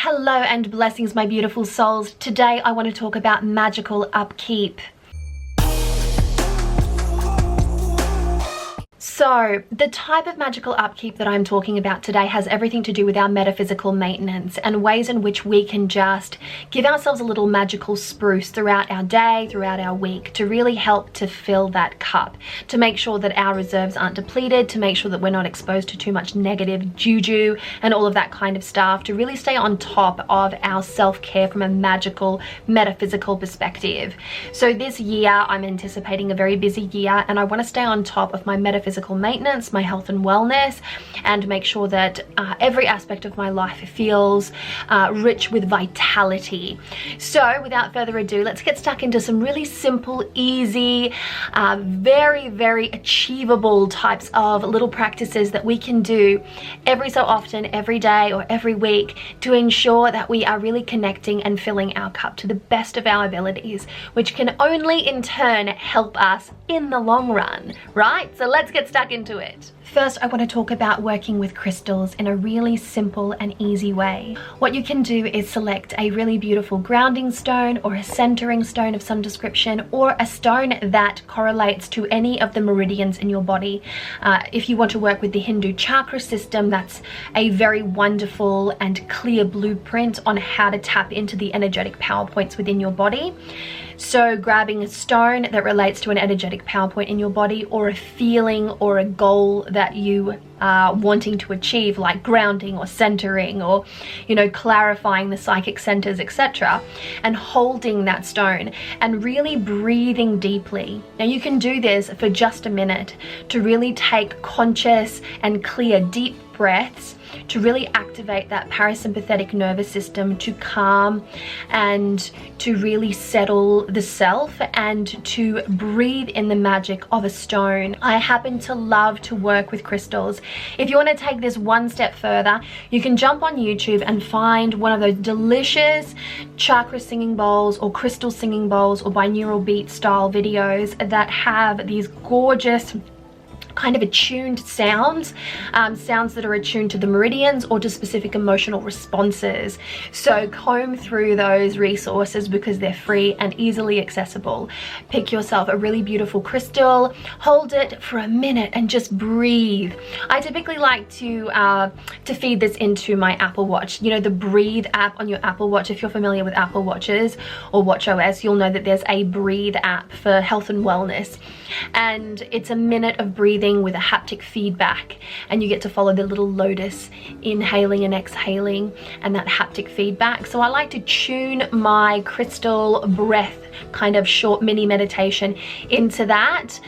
Hello and blessings, my beautiful souls. Today I want to talk about magical upkeep. So, the type of magical upkeep that I'm talking about today has everything to do with our metaphysical maintenance and ways in which we can just give ourselves a little magical spruce throughout our day, throughout our week, to really help to fill that cup, to make sure that our reserves aren't depleted, to make sure that we're not exposed to too much negative juju and all of that kind of stuff, to really stay on top of our self-care from a magical, metaphysical perspective. So this year, I'm anticipating a very busy year and I want to stay on top of my metaphysical maintenance, my health and wellness, and make sure that every aspect of my life feels rich with vitality. So without further ado, let's get stuck into some really simple, easy, very achievable types of little practices that we can do every so often, every day or every week, to ensure that we are really connecting and filling our cup to the best of our abilities, which can only in turn help us in the long run, right? So let's get stuck into it. First, I want to talk about working with crystals in a really simple and easy way. What you can do is select a really beautiful grounding stone or a centering stone of some description, or a stone that correlates to any of the meridians in your body. If you want to work with the Hindu chakra system, that's a very wonderful and clear blueprint on how to tap into the energetic power points within your body. So grabbing a stone that relates to an energetic power point in your body, or a feeling or a goal that you are wanting to achieve, like grounding or centering, or clarifying the psychic centers, etc., and holding that stone and really breathing deeply. Now you can do this for just a minute to really take conscious and clear deep breaths to really activate that parasympathetic nervous system, to calm and to really settle the self, and to breathe in the magic of a stone. I happen to love to work with crystals. If you want to take this one step further, you can jump on YouTube and find one of those delicious chakra singing bowls or crystal singing bowls or binaural beat style videos that have these gorgeous kind of attuned sounds, sounds that are attuned to the meridians or to specific emotional responses. So comb through those resources because they're free and easily accessible. Pick yourself a really beautiful crystal, hold it for a minute and just breathe. I typically like to feed this into my Apple Watch. You know, the Breathe app on your Apple Watch. If you're familiar with Apple Watches or WatchOS, you'll know that there's a Breathe app for health and wellness. And it's a minute of breathing with a haptic feedback, and you get to follow the little lotus inhaling and exhaling and that haptic feedback. So I like to tune my crystal breath kind of short mini meditation into that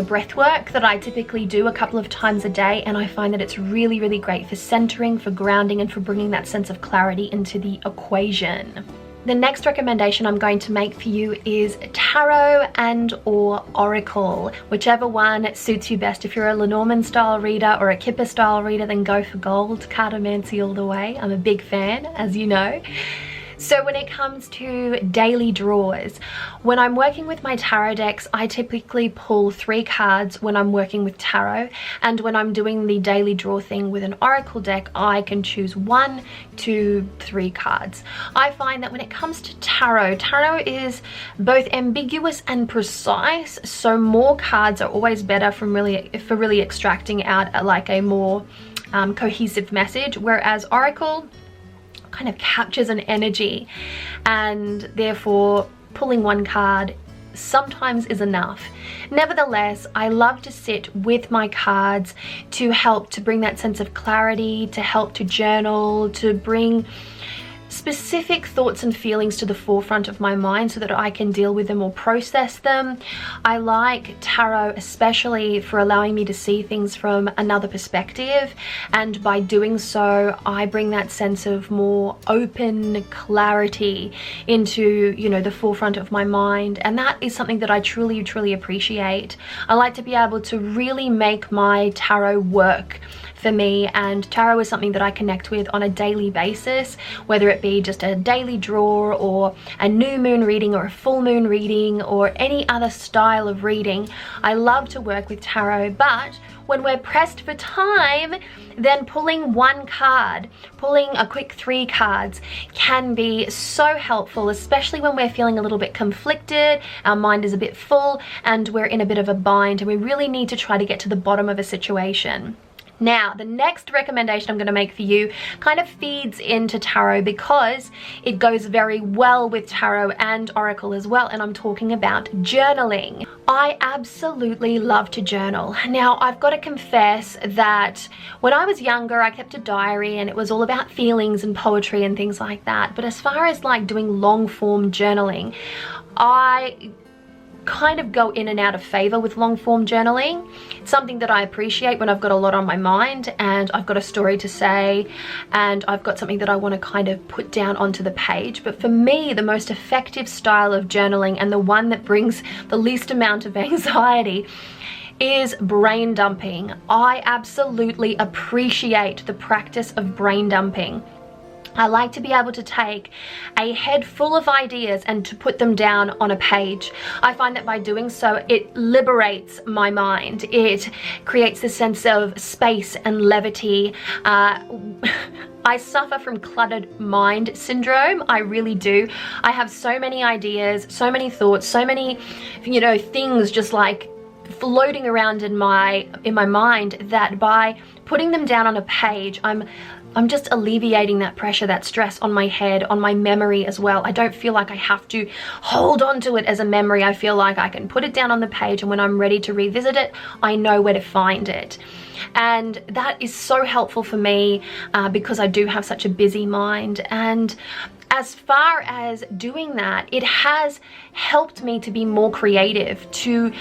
breath work that I typically do a couple of times a day, and I find that it's really great for centering, for grounding, and for bringing that sense of clarity into the equation. The next recommendation I'm going to make for you is tarot and or oracle, whichever one suits you best. If you're a Lenormand style reader or a Kipper style reader, then go for gold. Cartomancy all the way. I'm a big fan, as you know. So when it comes to daily draws, when I'm working with my tarot decks, I typically pull 3 cards when I'm working with tarot, and when I'm doing the daily draw thing with an oracle deck, I can choose 1, 2, 3 cards. I find that when it comes to tarot is both ambiguous and precise, so more cards are always better for really extracting out like a more cohesive message, whereas oracle kind of captures an energy, and therefore pulling 1 card sometimes is enough. Nevertheless, I love to sit with my cards to help to bring that sense of clarity, to help to journal, to bring specific thoughts and feelings to the forefront of my mind so that I can deal with them or process them. I like tarot especially for allowing me to see things from another perspective, and by doing so I bring that sense of more open clarity into the forefront of my mind, and that is something that I truly appreciate. I like to be able to really make my tarot work for me, and tarot is something that I connect with on a daily basis, whether it be just a daily draw or a new moon reading or a full moon reading or any other style of reading. I love to work with tarot, but when we're pressed for time, then pulling one card, pulling a quick 3 cards can be so helpful, especially when we're feeling a little bit conflicted, our mind is a bit full, and we're in a bit of a bind, and we really need to try to get to the bottom of a situation. Now, the next recommendation I'm going to make for you kind of feeds into tarot because it goes very well with tarot and oracle as well, and I'm talking about journaling. I absolutely love to journal. Now, I've got to confess that when I was younger, I kept a diary and it was all about feelings and poetry and things like that. But as far as like doing long form journaling, I kind of go in and out of favor with long form journaling. It's something that I appreciate when I've got a lot on my mind and I've got a story to say and I've got something that I want to kind of put down onto the page. But for me, the most effective style of journaling and the one that brings the least amount of anxiety is brain dumping. I absolutely appreciate the practice of brain dumping. I like to be able to take a head full of ideas and to put them down on a page. I find that by doing so, it liberates my mind. It creates a sense of space and levity. I suffer from cluttered mind syndrome. I really do. I have so many ideas, so many thoughts, so many, things just like floating around in my mind that by putting them down on a page, I'm just alleviating that pressure, that stress on my head, on my memory as well. I don't feel like I have to hold on to it as a memory. I feel like I can put it down on the page and when I'm ready to revisit it, I know where to find it. And that is so helpful for me because I do have such a busy mind. And as far as doing that, it has helped me to be more creative, to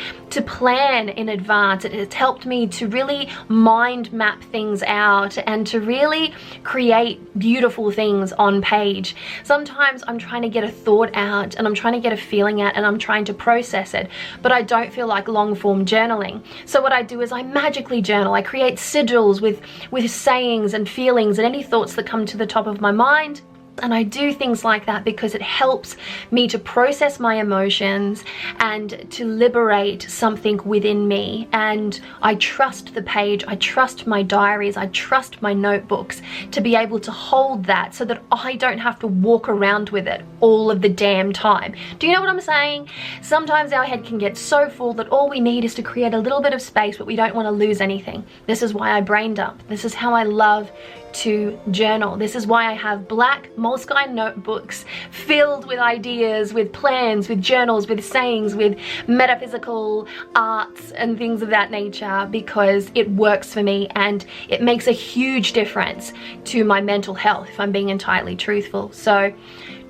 plan in advance. It has helped me to really mind map things out and to really create beautiful things on page. Sometimes I'm trying to get a thought out and I'm trying to get a feeling out and I'm trying to process it, but I don't feel like long form journaling. So what I do is I magically journal. I create sigils with sayings and feelings and any thoughts that come to the top of my mind. And I do things like that because it helps me to process my emotions and to liberate something within me. And I trust the page, I trust my diaries, I trust my notebooks to be able to hold that so that I don't have to walk around with it all of the damn time. Do you know what I'm saying? Sometimes our head can get so full that all we need is to create a little bit of space, but we don't want to lose anything. This is why I brain dump. This is how I love to journal. This is why I have black Moleskine notebooks filled with ideas, with plans, with journals, with sayings, with metaphysical arts and things of that nature, because it works for me and it makes a huge difference to my mental health, if I'm being entirely truthful. So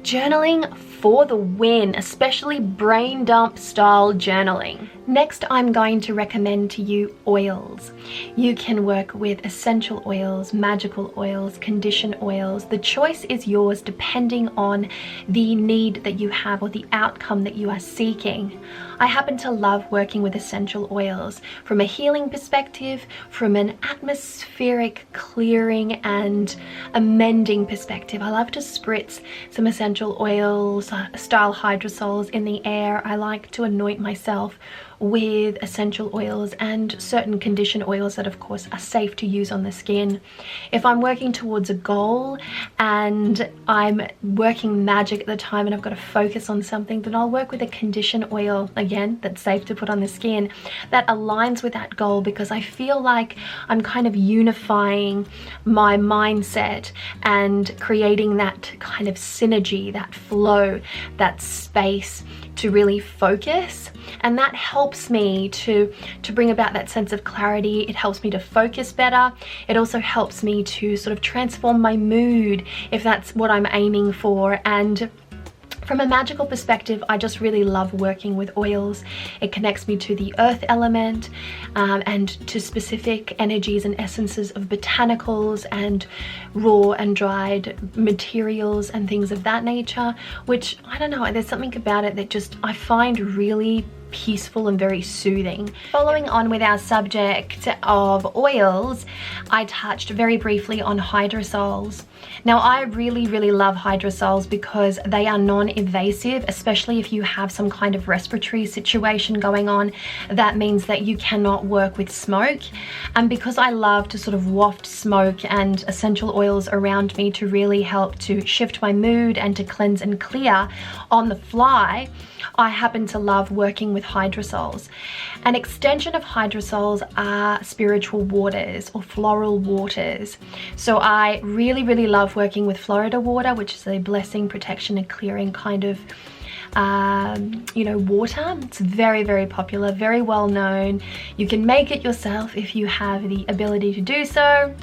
journaling for the win, especially brain dump style journaling. Next, I'm going to recommend to you oils. You can work with essential oils, magical oils, condition oils. The choice is yours depending on the need that you have or the outcome that you are seeking. I happen to love working with essential oils from a healing perspective, from an atmospheric clearing and amending perspective. I love to spritz some essential oils, style hydrosols in the air. I like to anoint myself with essential oils and certain condition oils that of course are safe to use on the skin. If I'm working towards a goal and I'm working magic at the time and I've got to focus on something, then I'll work with a condition oil, again, that's safe to put on the skin, that aligns with that goal, because I feel like I'm kind of unifying my mindset and creating that kind of synergy, that flow, that space to really focus. And that helps me to bring about that sense of clarity. It helps me to focus better. It also helps me to sort of transform my mood if that's what I'm aiming for. And from a magical perspective, I just really love working with oils. It connects me to the earth element and to specific energies and essences of botanicals and raw and dried materials and things of that nature, which, I don't know, there's something about it that just I find really peaceful and very soothing. Following on with our subject of oils, I touched very briefly on hydrosols. Now, I really love hydrosols because they are non-invasive, especially if you have some kind of respiratory situation going on. That means that you cannot work with smoke. And because I love to sort of waft smoke and essential oils around me to really help to shift my mood and to cleanse and clear on the fly, I happen to love working with hydrosols. An extension of hydrosols are spiritual waters or floral waters. So I really love working with Florida water, which is a blessing, protection and clearing kind of you know, water. It's very popular, very well known. You can make it yourself if you have the ability to do so.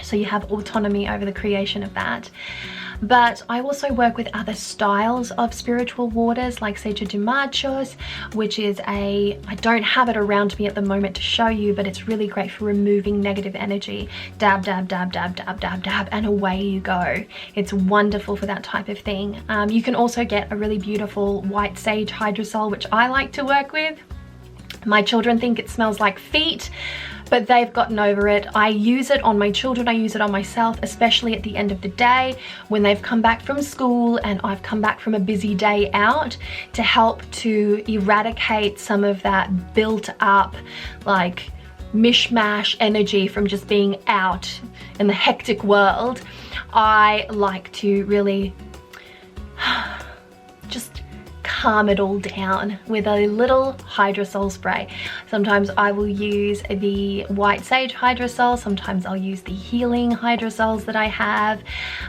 So you have autonomy over the creation of that. But I also work with other styles of spiritual waters like Secha de Machos, which is I don't have it around me at the moment to show you, but it's really great for removing negative energy. Dab, dab, dab, dab, dab, dab, dab, and away you go. It's wonderful for that type of thing. You can also get a really beautiful white sage hydrosol, which I like to work with. My children think it smells like feet, but they've gotten over it. I use it on my children, I use it on myself, especially at the end of the day when they've come back from school and I've come back from a busy day out, to help to eradicate some of that built up like mishmash energy from just being out in the hectic world. I like to really just calm it all down with a little hydrosol spray. Sometimes I will use the white sage hydrosol, sometimes I'll use the healing hydrosols that I have,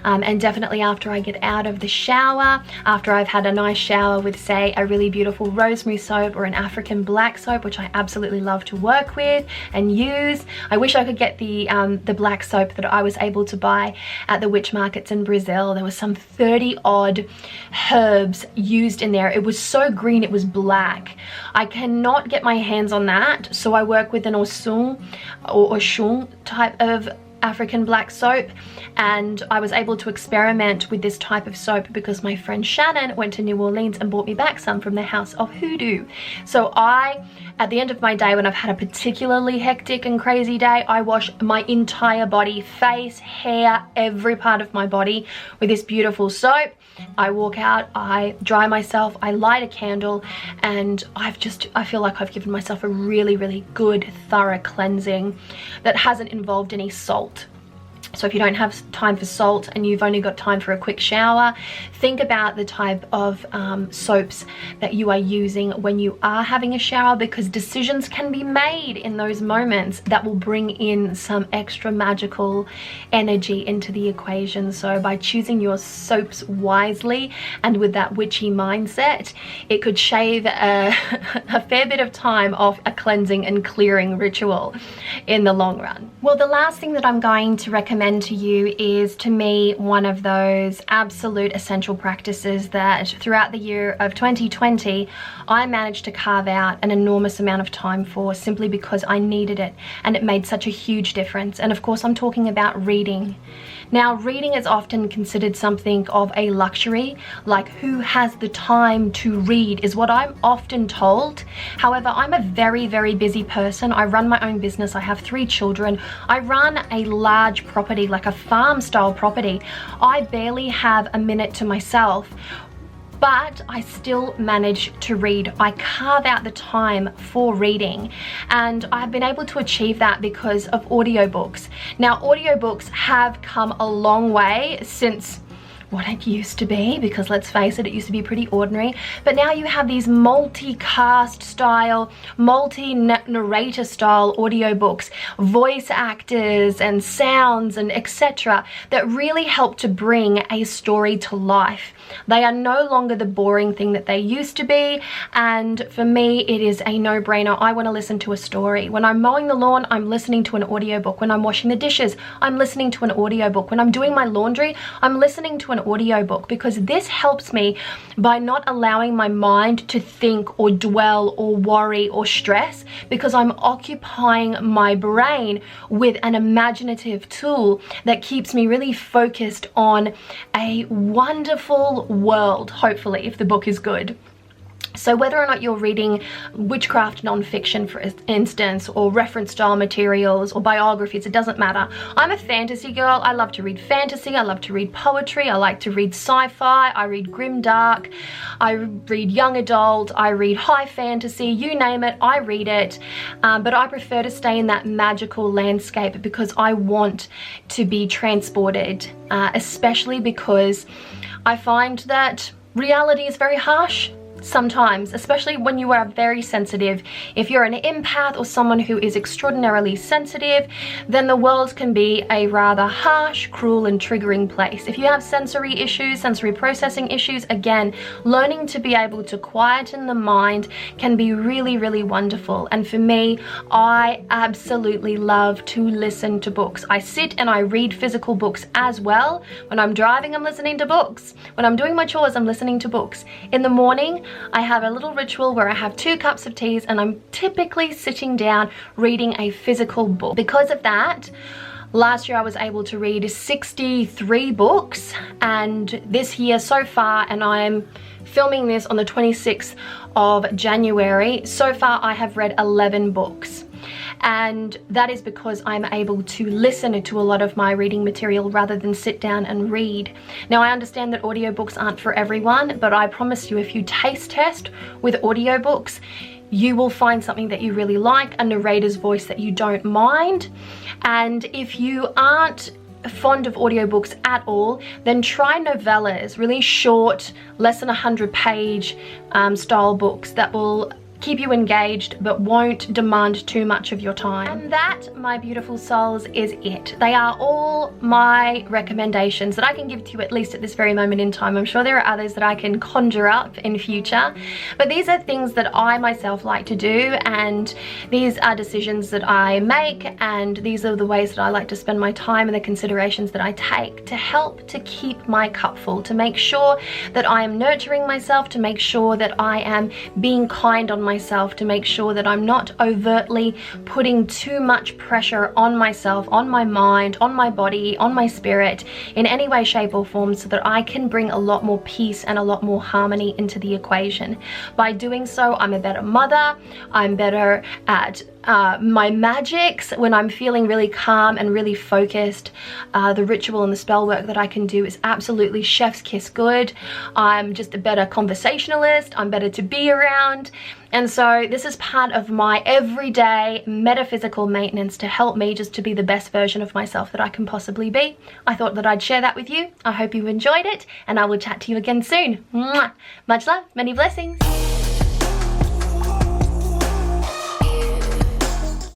and definitely after I get out of the shower, after I've had a nice shower with, say, a really beautiful rosemary soap or an African black soap, which I absolutely love to work with and use. I wish I could get the black soap that I was able to buy at the witch markets in Brazil. There was some 30 odd herbs used in there. It was so green, it was black. I cannot get my hands on that, so I work with an Osun or Oshun type of African black soap, and I was able to experiment with this type of soap because my friend Shannon went to New Orleans and brought me back some from the House of Hoodoo. So at the end of my day, when I've had a particularly hectic and crazy day, I wash my entire body, face, hair, every part of my body with this beautiful soap. I walk out, I dry myself, I light a candle, and I feel like I've given myself a really good thorough cleansing that hasn't involved any salt. So if you don't have time for salt and you've only got time for a quick shower, think about the type of soaps that you are using when you are having a shower, because decisions can be made in those moments that will bring in some extra magical energy into the equation. So by choosing your soaps wisely and with that witchy mindset, it could shave a fair bit of time off a cleansing and clearing ritual in the long run. Well, the last thing that I'm going to recommend to you is, to me, one of those absolute essential practices that throughout the year of 2020 I managed to carve out an enormous amount of time for, simply because I needed it and it made such a huge difference. And of course I'm talking about reading. Now, reading is often considered something of a luxury, like who has the time to read is what I'm often told. However, I'm a very busy person. I run my own business, I have 3 children, I run a large property, like a farm style property. I barely have a minute to myself, but I still manage to read. I carve out the time for reading, and I've been able to achieve that because of audiobooks. Now, audiobooks have come a long way since what it used to be, because let's face it, it used to be pretty ordinary. But now you have these multicast style, multi-narrator style audiobooks, voice actors and sounds and etc. that really help to bring a story to life. They are no longer the boring thing that they used to be, and for me it is a no-brainer. I want to listen to a story. When I'm mowing the lawn, I'm listening to an audiobook. When I'm washing the dishes, I'm listening to an audiobook. When I'm doing my laundry, I'm listening to an audiobook, because this helps me by not allowing my mind to think or dwell or worry or stress, because I'm occupying my brain with an imaginative tool that keeps me really focused on a wonderful world, hopefully, if the book is good. So whether or not you're reading witchcraft non-fiction, for instance, or reference style materials or biographies, it doesn't matter. I'm a fantasy girl. I love to read fantasy. I love to read poetry. I like to read sci-fi. I read grimdark. I read young adult. I read high fantasy. You name it, I read it. But I prefer to stay in that magical landscape because I want to be transported, especially because I find that reality is very harsh sometimes, especially when you are very sensitive. If you're an empath or someone who is extraordinarily sensitive, then the world can be a rather harsh, cruel and triggering place. If you have sensory issues, sensory processing issues, again, learning to be able to quieten the mind can be really, really wonderful. And for me, I absolutely love to listen to books. I sit and I read physical books as well. When I'm driving, I'm listening to books. When I'm doing my chores, I'm listening to books. In the morning, I have a little ritual where I have 2 cups of tea and I'm typically sitting down reading a physical book. Because of that, last year I was able to read 63 books, and this year so far, and I'm filming this on the 26th of January, so far I have read 11 books. And that is because I'm able to listen to a lot of my reading material rather than sit down and read. Now, I understand that audiobooks aren't for everyone, but I promise you, if you taste test with audiobooks, you will find something that you really like, a narrator's voice that you don't mind. And if you aren't fond of audiobooks at all, then try novellas, really short, less than 100-page style books that will keep you engaged but won't demand too much of your time. And that, my beautiful souls, is it. They are all my recommendations that I can give to you, at least at this very moment in time. I'm sure there are others that I can conjure up in future, but these are things that I myself like to do, and these are decisions that I make, and these are the ways that I like to spend my time and the considerations that I take to help to keep my cup full, to make sure that I am nurturing myself, to make sure that I am being kind on myself, to make sure that I'm not overtly putting too much pressure on myself, on my mind, on my body, on my spirit in any way, shape or form, so that I can bring a lot more peace and a lot more harmony into the equation. By doing so, I'm a better mother, I'm better at my magics. When I'm feeling really calm and really focused, the ritual and the spell work that I can do is absolutely chef's kiss good. I'm just a better conversationalist, I'm better to be around. And so this is part of my everyday metaphysical maintenance to help me just to be the best version of myself that I can possibly be. I thought that I'd share that with you. I hope you enjoyed it, and I will chat to you again soon. Mwah! Much love, many blessings.